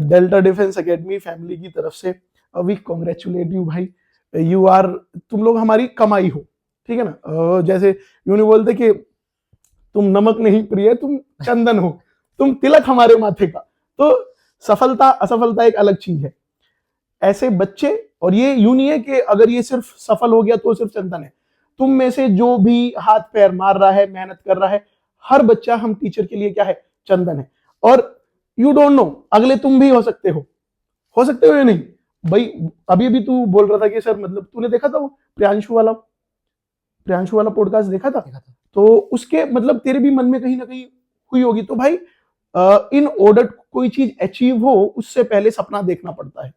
Speaker 3: Delta Defence Academy family की तरफ से वी कांग्रेचुलेट यू भाई, यू आर, तुम लोग हमारी कमाई हो, ठीक है ना। जैसे यूं नहीं बोलते कि तुम नमक नहीं प्रिय, तुम चंदन हो, तुम तिलक हमारे माथे का। तो सफलता असफलता एक अलग चीज है, ऐसे बच्चे। और ये यूं नहीं है कि अगर ये सिर्फ सफल हो गया तो सिर्फ चंदन है, तुम में से जो भी हाथ पैर मार रहा है, मेहनत कर रहा है, हर बच्चा हम टीचर के लिए क्या है, चंदन है। और यू डोंट नो, अगले तुम भी हो सकते हो या नहीं भाई। अभी अभी तू बोल रहा था कि सर, मतलब तूने देखा था वो प्रियांशु वाला पॉडकास्ट देखा था? तो उसके मतलब तेरे भी मन में कहीं ना कहीं हुई होगी। तो भाई इन ऑर्डर कोई चीज अचीव हो, उससे पहले सपना देखना पड़ता है।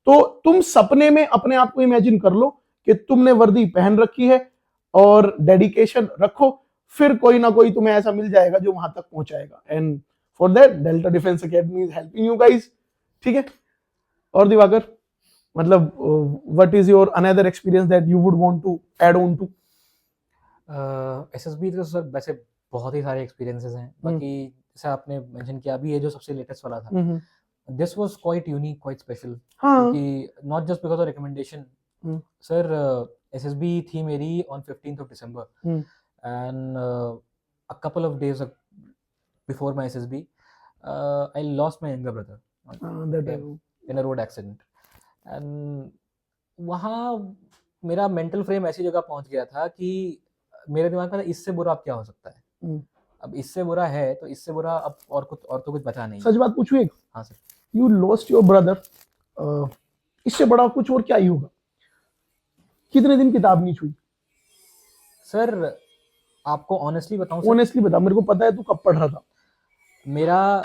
Speaker 3: तो तुम सपने में अपने आप को इमेजिन कर लो कि तुमने वर्दी पहन रखी है और डेडिकेशन रखो, फिर कोई ना कोई तुम्हें ऐसा मिल जाएगा जो वहां तक पहुंचाएगा। And for that Delta Defence Academy is helping you guys, ठीक है। और दिवाकर, मतलब what is your another experience that you would want to add on to?
Speaker 2: SSB तो सर वैसे बहुत ही सारे एक्सपीरियंसेस हैं। बाकी जैसे आपने मेंशन किया अभी ये जो सबसे लेटेस्ट वाला था, this was quite unique, quite special, क्योंकि not just because of recommendation. Sir SSB थी मेरी on 15th of December, and a couple of days before my SSB, I lost my younger brother in a road accident, and वहाँ मेरा मेंटल फ्रेम ऐसी जगह पहुंच गया था कि मेरे दिमाग में इससे बुरा अब क्या हो सकता है। अब इससे बुरा है तो इससे बुरा अब और तो कुछ बचा नहीं।
Speaker 3: सच बात पूछूं एक?
Speaker 2: हाँ sir.
Speaker 3: You lost your brother, इससे बड़ा कुछ और क्या ही होगा? कितने दिन किताब नहीं छुई?
Speaker 2: सर आपको ऑनेस्टली बताऊं सर,
Speaker 3: ऑनेस्टली बता, मेरे को पता है तू कब पढ़ रहा था।
Speaker 2: मेरा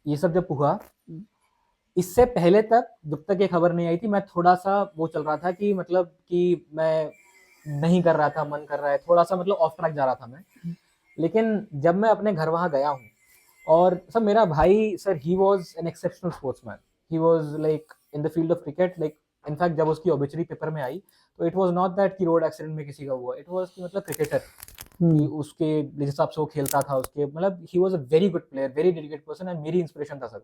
Speaker 2: ये सब जब हुआ, इससे पहले तक जब तक ये खबर नहीं आई थी, मैं थोड़ा सा वो चल रहा था कि मतलब कि मैं नहीं कर रहा था, मन कर रहा है, थोड़ा सा मतलब ऑफ ट्रैक जा रहा था मैं। लेकिन जब मैं अपने घर वहां गया हूँ, और सर मेरा भाई sir he was an exceptional sportsman, he was like in the field of cricket. Like in fact जब उसकी ऑबिचुरी पेपर में आई तो इट वाज नॉट दैट कि रोड एक्सीडेंट में किसी का हुआ, इट वाज कि मतलब क्रिकेटर, उसके हिसाब से वो खेलता था, उसके मतलब he was a very good player, very dedicated person, and मेरी इंस्पिरेशन था सर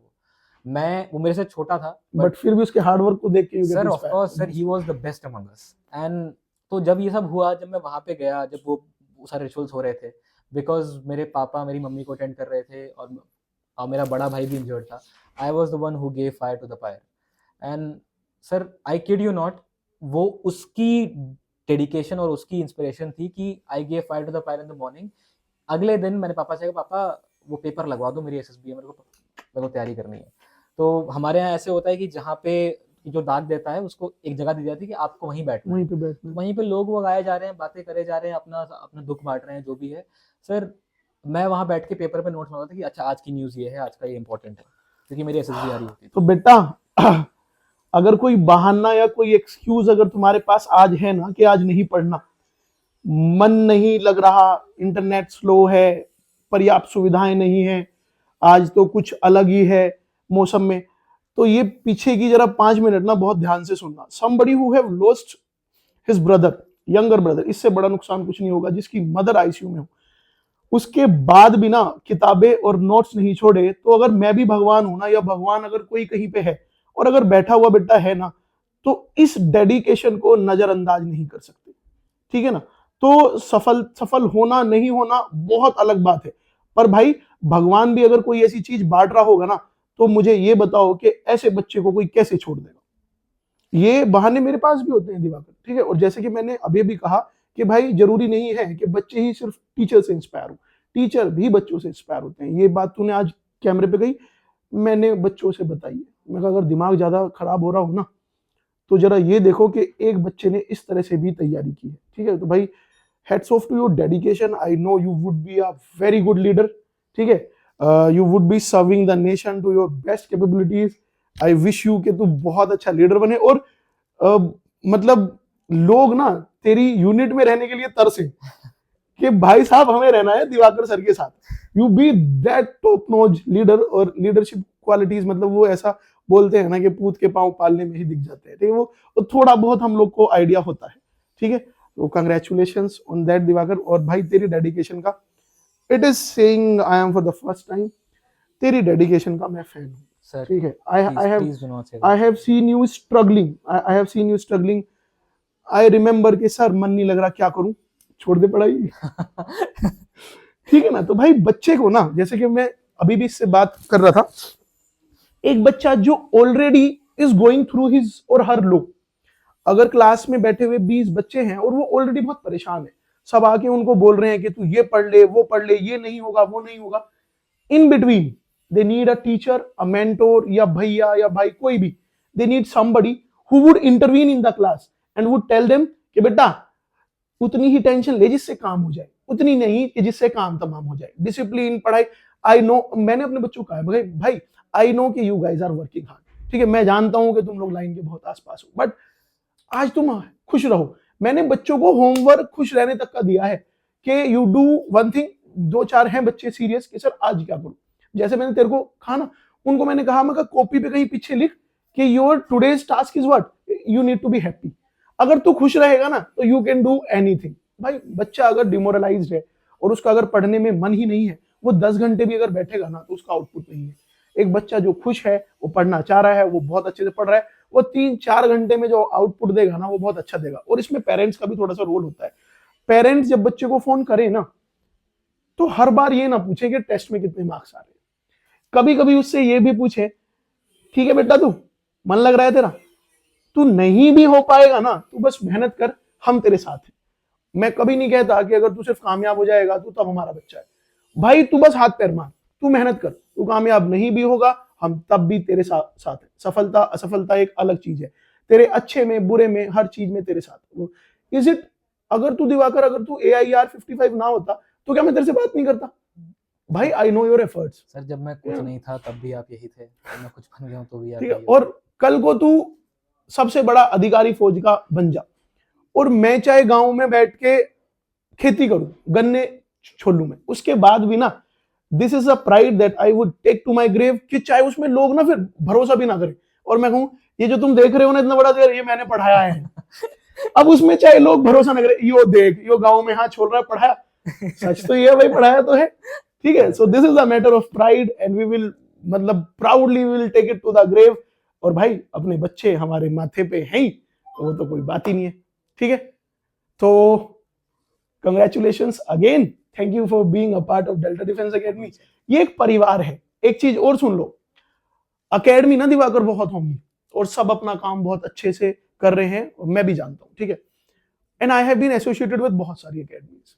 Speaker 2: वो मेरे से छोटा था,
Speaker 3: बट फिर भी उसके हार्ड वर्क को देख के
Speaker 2: sir of course sir he was the best among us. And तो जब ये सब हुआ, जब मैं वहां पे गया, जब वो सारे रिचुअल्स हो रहे थे, बिकॉज मेरे पापा मेरी मम्मी को अटेंड कर रहे थे और मेरा बड़ा भाई भी इंजर्ड था, I was the one who gave fire to the fire. And sir I kid you not, वो उसकी डेडिकेशन और उसकी इंस्पिरेशन थी कि I gave fire to the fire in the morning. अगले दिन मैंने पापा से कहा, पापा वो पेपर लगवा दो, मेरी एसएसबी है, मेरे को तैयारी करनी है। तो हमारे यहाँ ऐसे होता है कि जहाँ पे जो दाग देता है उसको एक जगह दी जाती है कि आपको वहीं बैठना, वहीं पे लोग वो आए जा रहे हैं, बातें करे जा रहे हैं, अपना दुख बांट रहे हैं, जो भी है। सर मैं वहां बैठ के पेपर पे नोट्स बनाता था कि अच्छा आज की न्यूज़ ये है, आज का ये इंपॉर्टेंट है। क्योंकि मेरी एसएसबी आ रही होती थी।
Speaker 3: तो बेटा अगर कोई बहाना या कोई एक्सक्यूज अगर तुम्हारे पास आज है ना कि आज नहीं पढ़ना, मन नहीं लग रहा, इंटरनेट स्लो है, पर्याप्त सुविधाएं नहीं है, आज तो कुछ अलग ही है मौसम में, तो ये पीछे की जरा 5 मिनट ना बहुत ध्यान से सुनना। somebody who have lost his brother, younger brother, इससे बड़ा नुकसान कुछ नहीं होगा, जिसकी मदर आईसीयू में हो, उसके बाद भी ना किताबें और नोट्स नहीं छोड़े, तो अगर मैं भी भगवान हूं ना, या भगवान अगर कोई कहीं पे है और अगर बैठा हुआ बेटा है ना, तो इस डेडिकेशन को नजरअंदाज नहीं कर सकते, ठीक है ना। तो सफल होना नहीं होना बहुत अलग बात है, पर भाई भगवान भी अगर कोई ऐसी चीज बांट रहा होगा ना, तो मुझे ये बताओ कि ऐसे बच्चे को कोई कैसे छोड़ देगा। ये बहाने मेरे पास भी होते हैं दिवाकर, ठीक है। और जैसे कि मैंने अभी भी कहा कि भाई जरूरी नहीं है कि बच्चे ही सिर्फ टीचर से इंस्पायर हो, टीचर भी बच्चों से इंस्पायर होते हैं। ये बात तूने आज कैमरे पे कही, मैंने बच्चों से बताई है। मैं कहा अगर दिमाग ज्यादा खराब हो रहा हो ना, तो जरा ये देखो कि एक बच्चे ने इस तरह से भी तैयारी की है, ठीक है। तो भाई heads off to your dedication, I know you would be a very good leader, ठीक है। You would be serving the nation to your best capabilities. I wish you कि तू बहुत अच्छा लीडर बने, और मतलब लोग ना तेरी यूनिट में रहने के लिए तरसे कि भाई साहब हमें रहना है दिवाकर सर के साथ। You be that top notch leader. और लीडरशिप क्वालिटीज मतलब वो ऐसा बोलते हैं ना कि पूत के पांव पालने में ही दिख जाते हैं, ठीक है। वो थोड़ा बहुत हम लोग को आइडिया होता है, ठीक है। तो कंग्रेचुलेशंस ऑन दैट दिवाकर। और भाई तेरी डेडिकेशन का, it is saying I am for the first time, तेरी डेडिकेशन का मैं फैन हूँ,
Speaker 2: सर
Speaker 3: ठीक है।
Speaker 2: प्लीज डू नॉट से
Speaker 3: I have seen you struggling. I have seen you struggling. I remember कि सर मन नहीं लग रहा, क्या करूं, छोड़ दे पढ़ाई। ठीक है ना। तो भाई बच्चे को ना, जैसे कि मैं अभी भी इससे बात कर रहा था, एक बच्चा जो already is going through his और हर लो, अगर क्लास में बैठे हुए 20 बच्चे हैं और वो ऑलरेडी बहुत परेशान है, सब आके उनको बोल रहे हैं कि तू ये पढ़ ले, वो पढ़ ले, ये नहीं होगा, वो नहीं होगा, in between they need a teacher, a mentor, या भैया या भाई कोई भी, they need somebody who would intervene in the class and would tell them कि बेटा उतनी ही टेंशन ले जिससे काम हो जाए, उतनी नहीं कि जिससे काम तमाम हो जाए। डिसिप्लिन, पढ़ाई, आई नो, मैंने अपने बच्चों को कहा है भाई आई नो कि you guys are working hard, ठीक है, मैं जानता हूं कि तुम लोग लाइन के बहुत आसपास हो, बट आज तुम खुश रहो। मैंने बच्चों को होमवर्क खुश रहने तक का दिया है कि यू डू वन थिंग। 2-4 हैं बच्चे सीरियस कि सर आज क्या करूं, जैसे मैंने तेरे को कहा ना, उनको मैंने कहा मैं कॉपी पे कहीं पीछे लिख कि your today's task is what, you need to be happy. अगर तू खुश रहेगा ना तो यू कैन डू एनीथिंग। भाई बच्चा अगर डिमोरलाइज्ड है और उसका अगर पढ़ने में मन ही नहीं है, वो 10 घंटे भी अगर बैठेगा ना तो उसका आउटपुट नहीं है। एक बच्चा जो खुश है, वो पढ़ना चाह रहा है, वो बहुत अच्छे से पढ़ रहा है, वो 3-4 घंटे में जो आउटपुट देगा ना वो बहुत अच्छा देगा। और इसमें पेरेंट्स का भी थोड़ा सा रोल होता है। पेरेंट्स जब बच्चे को फोन करें ना, तो हर बार ये ना पूछे कि टेस्ट में कितने मार्क्स आ रहे हैं, कभी कभी उससे ये भी पूछे, ठीक है बेटा तू मन लग रहा है तेरा, तू नहीं भी हो पाएगा ना, तू बस मेहनत कर, हम तेरे साथ हैं। मैं कभी नहीं कहता कि अगर तू सिर्फ कामयाब हो जाएगा तू तब हमारा बच्चा है। भाई तू बस हाथ पैर मार, तू मेहनत कर, तू कामयाब नहीं भी होगा हम तब भी तेरे साथ है। सफलता असफलता एक अलग चीज है, तेरे अच्छे में बुरे में हर चीज में तेरे साथ। इज इट, अगर तू दिवाकर, अगर तू AIR 55 ना होता तो क्या मैं तेरे से बात नहीं करता? भाई I know your efforts.
Speaker 2: Sir जब मैं कुछ नहीं था तब भी आप यही थे, जब मैं कुछ बन गया हूं तो भी आप
Speaker 3: ठीक है,
Speaker 2: यही हो।
Speaker 3: और कल को तू सबसे बड़ा अधिकारी फौज का बन जा, और मैं चाहे गांव में बैठ के खेती करूं, गन्ने छोलूं मैं, उसके बाद भी ना this is a pride that I would take to my grave, कि चाहे उसमें लोग ना फिर भरोसा भी ना करें और मैं कहूं ये जो तुम देख रहे हो ना इतना बड़ा देर, ये मैंने पढ़ाया है। अब उसमें चाहे लोग भरोसा ना करें, यो देख यो गांव में हाथ छोड़ रहा है, पढ़ाया, सच तो ये भाई पढ़ाया तो है, ठीक है। So this is a matter of pride and we will, मतलब proudly we will take it to the grave. और भाई अपने बच्चे हमारे माथे पे हैं ही, तो वो तो कोई बात ही नहीं है, ठीक है। तो congratulations again, thank you for being a part of delta Defence academy. ये एक परिवार है। एक चीज और सुन लो, एकेडमी ना दिवाकर बहुत होंगी और सब अपना काम बहुत अच्छे से कर रहे हैं, और मैं भी जानता हूं, ठीक है। And I have been associated with बहुत सारी एकेडमीज।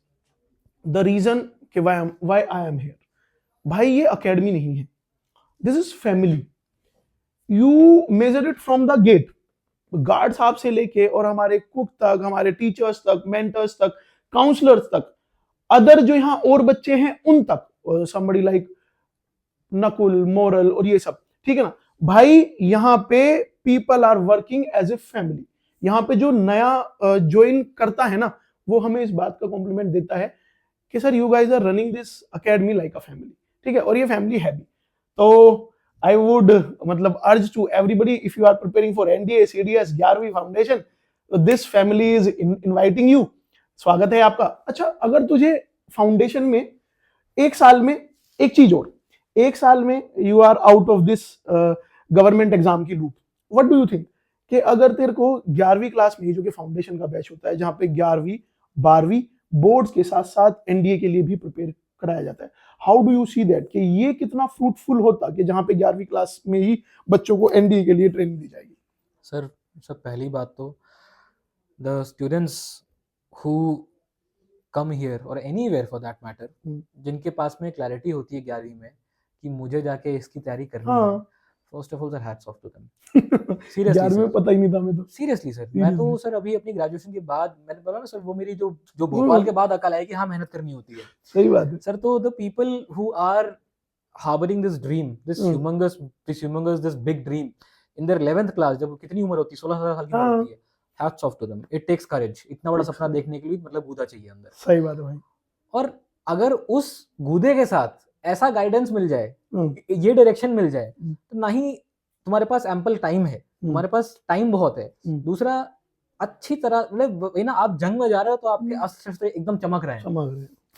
Speaker 3: द रीजन कि व्हाई आई एम हियर, भाई ये एकेडमी नहीं है, this is family. You measure it from the gate, guard साहब से लेके और हमारे कुक तक, हमारे टीचर्स तक, मेंटर्स तक, काउंसलर्स तक, अदर जो यहाँ और बच्चे हैं उन तक, somebody like नकुल, मोरल और ये सब, ठीक है ना भाई, यहाँ पे people are working as a family. यहाँ पे जो नया ज्वाइन करता है ना, वो हमें इस बात का कॉम्प्लीमेंट देता है कि sir you guys are running this academy like a family, ठीक है, और ये फैमिली है भी। तो आई वुड मतलब urge to everybody, if you are preparing for NDA, CDS, 11वीं फाउंडेशन, तो this family is inviting you, स्वागत है आपका। अच्छा, अगर तुझे फाउंडेशन में एक साल में एक चीज और, एक साल में you are out of this government exam की loop, what do you think कि अगर तेरे को 11वीं क्लास में, जो कि फाउंडेशन का बैच होता है जहां पे 11वीं 12वीं बोर्ड्स के साथ साथ एनडीए के लिए भी प्रिपेयर कराया जाता है, how do you see that कि ये कितना फ्रूटफुल होता कि जहां पे 11वीं क्लास में ही बच्चों को एनडीए के लिए ट्रेनिंग दी जाएगी?
Speaker 2: सर पहली बात तो the students who come here और एनीवेयर फॉर दैट मैटर, जिनके पास में क्लैरिटी होती है 11वीं में कि मुझे जाके इसकी तैयारी करनी है, first of all sir hats off to them. Seriously
Speaker 3: 11वीं में पता ही नहीं था मैं तो।
Speaker 2: सीरियसली सर, मैं तो सर अभी अपनी ग्रेजुएशन के बाद, मैंने बोला ना सर, वो मेरी जो भोपाल के बाद अकल आई कि हाँ मेहनत करनी होती है।
Speaker 3: सही बात है
Speaker 2: सर। तो the people who are harbouring this dream, this humongous this big dream in their 11th class, जब कितनी उम्र होती है, 16 साल की उम्र होती है, hats off to them. It takes courage. इतना बड़ा सपना देखने के लिए मतलब गूदा चाहिए अंदर।
Speaker 3: सही बात है भाई।
Speaker 2: और अगर उस गूदे के साथ ऐसा गाइडेंस मिल जाए, ये डायरेक्शन मिल जाए, तो ना ही तुम्हारे पास एम्पल टाइम है, तुम्हारे पास टाइम बहुत है, दूसरा अच्छी तरह, मतलब ना आप जंग में जा रहे हो तो आपके अस्त्र शस्त्र एकदम चमक रहे हैं,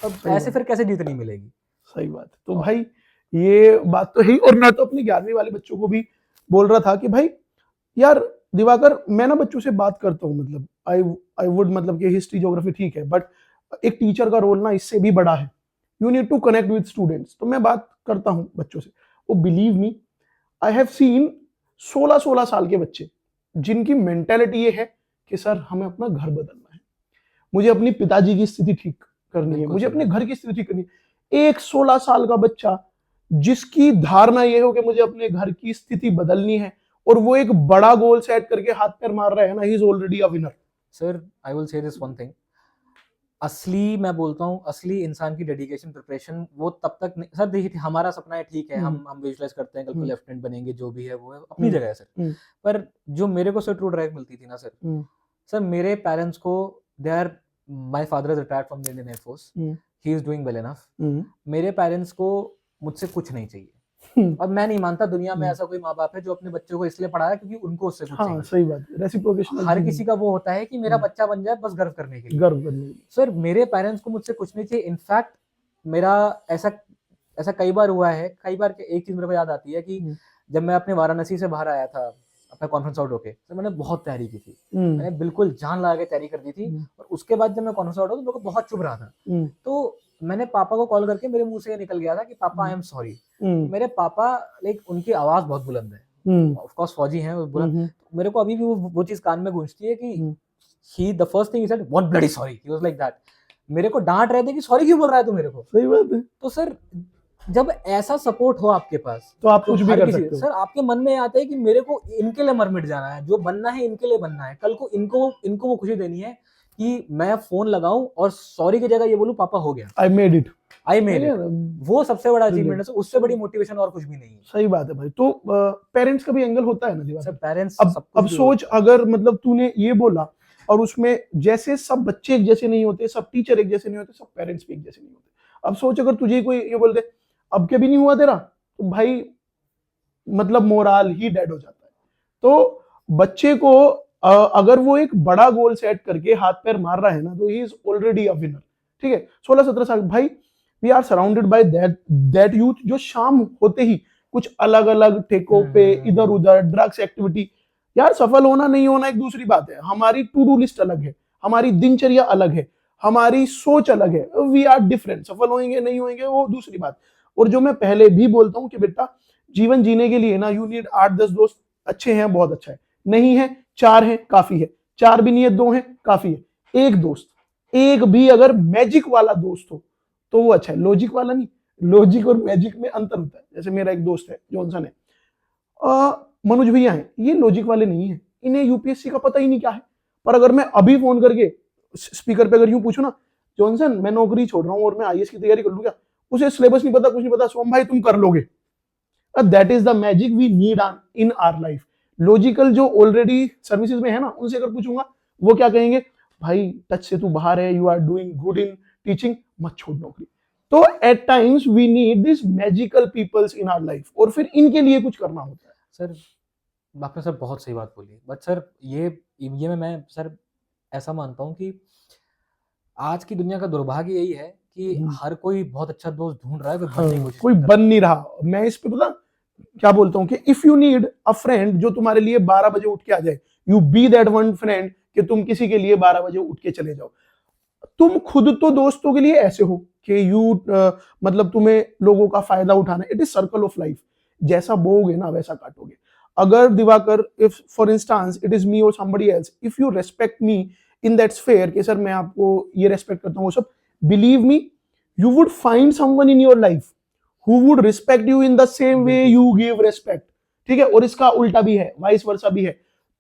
Speaker 2: अब ऐसे फिर कैसे जीत नहीं मिलेगी?
Speaker 3: सही बात है। तो भाई ये बात तो है। और मैं तो अपनी 11वीं वाले बच्चों को भी बोल रहा था कि भाई यार दिवाकर, मैं ना बच्चों से बात करता हूँ, मतलब आई वुड, मतलब कि हिस्ट्री ज्योग्राफी ठीक है, बट एक टीचर का रोल ना इससे भी बड़ा है, you need to connect with students. तो मैं बात करता हूँ बच्चों से, वो believe me, I have seen 16-16 साल के बच्चे जिनकी मेंटेलिटी ये है कि सर हमें अपना घर बदलना है, मुझे अपनी पिताजी की स्थिति ठीक करनी है, मुझे अपने घर की स्थिति ठीक करनी है। एक 16 साल का बच्चा जिसकी धारणा ये हो कि मुझे अपने घर की स्थिति बदलनी है, और वो एक बड़ा गोल सेट करके हाथ पैर मार रहा है ना, ही is already a winner.
Speaker 2: Sir I will say this one thing, असली मैं बोलता हूँ, असली इंसान की डेडिकेशन, प्रिपरेशन वो तब तक नहीं। सर देखिए, हमारा सपना है, ठीक है, हम विजुअलाइज करते हैं कल को लेफ्टिनेंट बनेंगे, जो भी है वो है अपनी जगह है सर। पर जो मेरे को सर ट्रू ड्राइव मिलती थी ना सर, मेरे पेरेंट्स को, they are, my father is retired from the Indian Air Force, he is doing well enough. मेरे पेरेंट्स को मुझसे कुछ नहीं चाहिए, और मैं नहीं मानता दुनिया में ऐसा कोई माँ बाप है जो अपने बच्चों को इसलिए पढ़ाया क्योंकि उनको उससे कुछ चाहिए।
Speaker 3: सही बात है, रेसिप्रोकेशन।
Speaker 2: हर किसी का वो होता है कि मेरा बच्चा बन जाए बस गर्व करने के लिए,
Speaker 3: गर्व करने के लिए।
Speaker 2: सर मेरे पेरेंट्स को मुझसे कुछ नहीं चाहिए। इनफैक्ट मेरा ऐसा कई बार हुआ है, कई बार एक चीज मेरे को याद आती है कि जब मैं अपने वाराणसी से बाहर आया था अपना कॉन्फ्रेंस आउट होके, तो मैंने बहुत तैयारी की थी, मैंने बिल्कुल जान लगा के तैयारी कर दी थी। और उसके बाद जब मैं कॉन्फ्रेंस आउट हुआ तो मेरे को बहुत चुभ रहा था, तो मैंने पापा को कॉल करके, मेरे मुंह से निकल गया था कि पापा आई एम सॉरी। मेरे पापा, लाइक उनकी आवाज बहुत बुलंद है, ऑफ कोर्स फौजी हैं, बुलंद। मेरे को अभी भी वो चीज कान में गूंजती है कि he the first thing he said, what bloody sorry, he was like that। मेरे को डांट रहे थे कि सॉरी क्यों बोल रहा है तू मेरे को।
Speaker 3: सही बात है।
Speaker 2: तो सर जब ऐसा सपोर्ट हो आपके पास
Speaker 3: तो आप कुछ भी कर सकते हो।
Speaker 2: सर आपके मन में आता है कि मेरे को इनके लिए मर मिट जाना है, जो बनना है इनके लिए बनना है, कल को इनको वो खुशी देनी है कि मैं फोन लगाऊं और सॉरी की जगह ये बोलूं पापा हो गया,
Speaker 3: आई मेड इट।
Speaker 2: वो सबसे बड़ा अचीवमेंट है, उससे बड़ी मोटिवेशन और कुछ भी नहीं है।
Speaker 3: सही बात है भाई। तो पेरेंट्स का भी एंगल होता है ना दीवार।
Speaker 2: सर पेरेंट्स
Speaker 3: अब सोच, अगर मतलब तूने ये बोला और उसमें जैसे सब बच्चे एक जैसे नहीं होते, सब टीचर एक जैसे नहीं होते, सब पेरेंट्स भी एक जैसे नहीं होते। अब सोच अगर तुझे कोई ये बोल दे अब के भी नहीं हुआ तेरा, तो भाई मतलब मोराल ही डेड हो जाता है। तो बच्चे को अगर वो एक बड़ा गोल सेट करके हाथ पैर मार रहा है ना, तो he is already a winner. ठीक है, 16-17 साल भाई, we are surrounded by that youth जो शाम होते ही कुछ अलग अलग ठेकों पे इधर उधर ड्रग्स एक्टिविटी। यार सफल होना नहीं होना एक दूसरी बात है, हमारी टू डू लिस्ट अलग है, हमारी दिनचर्या अलग है, हमारी सोच अलग है, वी आर डिफरेंट। सफल होंगे नहीं होंगे वो दूसरी बात। और जो मैं पहले भी बोलता हूँ कि बेटा जीवन जीने के लिए ना यू नीड 8-10 दोस्त, अच्छे हैं बहुत अच्छा है, नहीं है 4 हैं काफी है, 4 भी नहीं है 2 हैं काफी है। एक दोस्त, एक भी अगर मैजिक वाला दोस्त हो तो वो अच्छा है, लॉजिक वाला नहीं। लॉजिक और मैजिक में अंतर होता है। जैसे मेरा एक दोस्त है जॉनसन है, मनोज भैया हैं, ये लॉजिक वाले नहीं है, इन्हें यूपीएससी का पता ही नहीं क्या है। पर अगर मैं अभी फोन करके स्पीकर पे अगर यूं पूछूं ना, जॉनसन मैं नौकरी छोड़ रहा हूं और मैं आईएएस की तैयारी कर लूं क्या, उसे सिलेबस नहीं पता, कुछ नहीं पता, सोम भाई तुम कर लोगे, that is the magic we need in our life. Logical जो ऑलरेडी सर्विसेज में है ना, उनसे अगर पूछूंगा वो क्या कहेंगे, भाई टच से तू बाहर है, you are doing good in teaching, मत छोड़ नौकरी. तो at times we need this magical peoples in our life, और फिर इनके लिए कुछ करना होता है.
Speaker 2: सर आपने सर बहुत सही बात बोली, बट सर ये मैं सर ऐसा मानता हूँ कि आज की दुनिया का दुर्भाग्य यही है कि हर कोई बहुत अच्छा दोस्त ढूंढ रहा है, कोई बनने की कोशिश
Speaker 3: कोई
Speaker 2: नहीं कर
Speaker 3: बन नहीं रहा. मैं इस पे पता क्या बोलता हूँ कि if you need a friend जो तुम्हारे लिए 12 बजे उठ के आ जाए, you be that one friend कि तुम किसी के लिए 12 बजे उठ के चले जाओ. तुम खुद तो दोस्तों के लिए ऐसे हो कि मतलब तुम्हें लोगों का फायदा उठाना. It is circle of life. जैसा बोओगे ना वैसा काटोगे. अगर Diwakar, if for instance it is me और somebody else, if you respect me in that sphere कि सर मैं आपको ये रेस्पेक्ट करता हूँ वो सब, believe me you would find someone in your life who would respect you in the same way you give respect. ठीक है. और इसका उल्टा भी है, वाइस वर्सा भी है.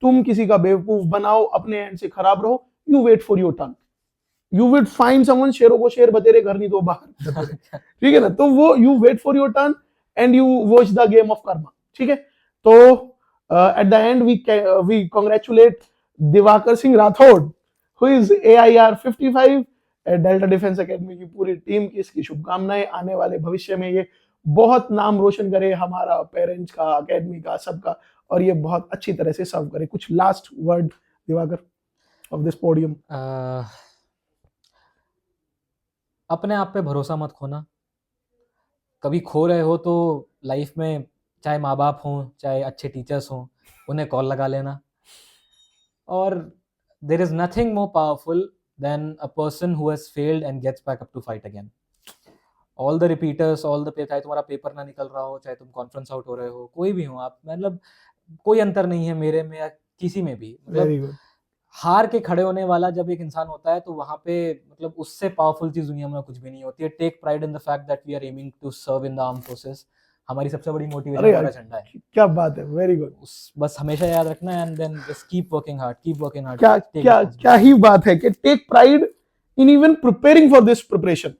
Speaker 3: तुम किसी का बेवकूफ बनाओ, अपने एंड से खराब रहो, you wait for your turn. You would find someone, शेरों को शेर बतेरे, घर नहीं तो बाहर. ठीक है ना. तो वो you wait for your turn and you watch the game of karma. ठीक है. तो at the end we congratulate Diwakar Singh Rathore who is AIR 55. Delta Defence academy की पूरी टीम की इसकी शुभकामनाएं. आने वाले भविष्य में ये बहुत नाम रोशन करे हमारा, पेरेंट्स का, एकेडमी का, सबका, और ये बहुत अच्छी तरह से सर्व करे. कुछ last word Diwakar of this podium.
Speaker 2: अपने आप पे भरोसा मत खोना. कभी खो रहे हो तो लाइफ में चाहे माँ बाप हों, चाहे अच्छे टीचर्स हों, उन्हें कॉल लगा लेना. और there is nothing more powerful than a person who has failed and gets back up to fight again. All the repeaters, all the चाहे तुम्हारा पेपर ना निकल रहा हो, चाहे तुम कॉन्फ्रेंस आउट हो रहे हो, कोई भी हो आप, मतलब कोई अंतर नहीं है मेरे में या किसी में भी. मतलब हार के खड़े होने वाला जब एक इंसान होता है तो वहां पे मतलब उससे पावरफुल चीज दुनिया में कुछ भी नहीं होती है. Take pride in the fact that we are aiming to serve in the armed forces. हमारी सबसे बड़ी मोटिवेशन हमारा झंडा है.
Speaker 3: क्या बात है. Very good.
Speaker 2: बस हमेशा याद रखना है and then just keep working hard, keep working hard.
Speaker 3: क्या ही बात है कि take pride in even preparing for this preparation.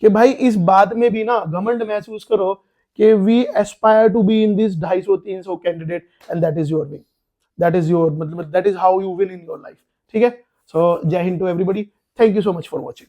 Speaker 3: कि भाई इस बात में भी ना घमंड महसूस करो कि we aspire to be in this 250-300 candidate and that is your win. That is your, मतलब that is how you win in your life. ठीक है. So Jai Hind to everybody. Thank you so much for watching.